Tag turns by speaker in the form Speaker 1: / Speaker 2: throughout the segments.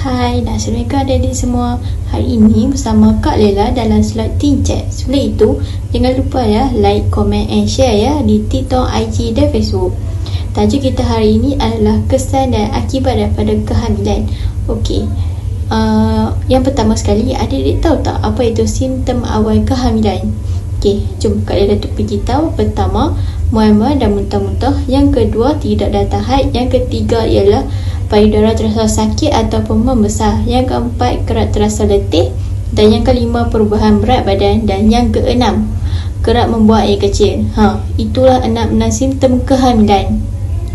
Speaker 1: Hai, Assalamualaikum adik-adik semua. Hari ini bersama Kak Lela dalam slot Teen Chat. Sebelum itu, jangan lupa ya like, comment and share ya di TikTok, IG dan Facebook. Tajuk kita hari ini adalah kesan dan akibat daripada kehamilan. Okey. Yang pertama sekali, adik-adik tahu tak apa itu simptom awal kehamilan? Okey, jom Kak Lela tu pergi tahu. Pertama, mual-mual dan muntah-muntah. Yang kedua, tidak datang haid. Yang ketiga ialah payudara terasa sakit ataupun membesar. Yang keempat, kerap terasa letih. Dan yang kelima, perubahan berat badan. Dan yang keenam, kerap membuang air kecil. Itulah 6 simptom kehamilan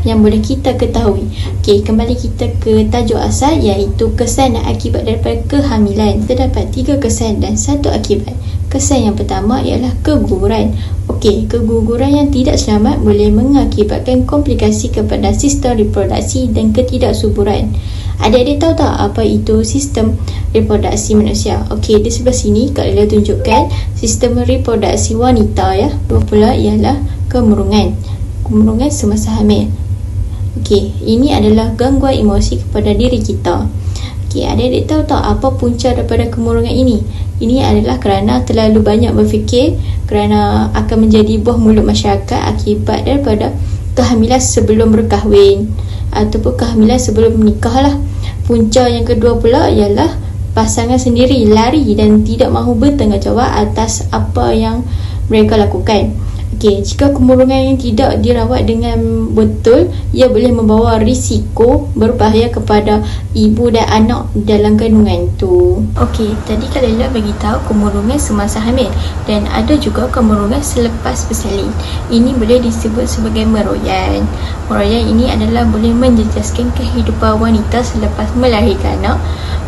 Speaker 1: yang boleh kita ketahui. Okey, kembali kita ke tajuk asal, iaitu kesan dan akibat daripada kehamilan. Terdapat 3 kesan dan 1 akibat. Kesan yang pertama ialah keguguran. Okey, keguguran yang tidak selamat boleh mengakibatkan komplikasi kepada sistem reproduksi dan ketidaksuburan. Adik-adik tahu tak apa itu sistem reproduksi manusia? Okey, di sebelah sini Kak Lela tunjukkan sistem reproduksi wanita ya. Dua pula ialah kemurungan. Kemurungan semasa hamil. Okey, ini adalah gangguan emosi kepada diri kita. Okey, adik-adik tahu tak apa punca daripada kemurungan ini? Ini adalah kerana terlalu banyak berfikir, kerana akan menjadi buah mulut masyarakat akibat daripada kehamilan sebelum berkahwin ataupun kehamilan sebelum menikah lah. Punca yang kedua pula ialah pasangan sendiri lari dan tidak mahu bertanggungjawab atas apa yang mereka lakukan. Okey, jika kemurungan yang tidak dirawat dengan betul, ia boleh membawa risiko berbahaya kepada ibu dan anak dalam kandungan tu. Okey, tadi Kak Lela bagi tahu kemurungan semasa hamil dan ada juga kemurungan selepas bersalin. Ini boleh disebut sebagai meroyan. Meroyan ini adalah boleh menjejaskan kehidupan wanita selepas melahirkan anak.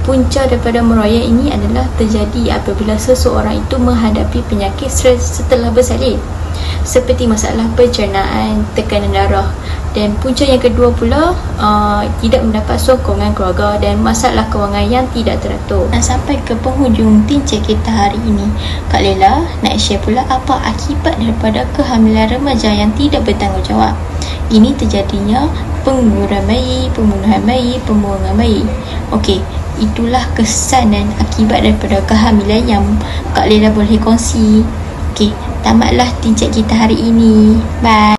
Speaker 1: Punca daripada meroyan ini adalah terjadi apabila seseorang itu menghadapi penyakit stres setelah bersalin, seperti masalah pencernaan, tekanan darah. Dan punca yang kedua pula tidak mendapat sokongan keluarga dan masalah kewangan yang tidak teratur. Dan sampai ke penghujung Teen Chat kita hari ini, Kak Lela nak share pula apa akibat daripada kehamilan remaja yang tidak bertanggungjawab. Ini terjadinya pengguguran bayi, pembunuhan bayi, pembuangan bayi. Okey, itulah kesan dan akibat daripada kehamilan yang Kak Lela boleh kongsi. Okey, tamatlah Teen Chat kita hari ini. Bye.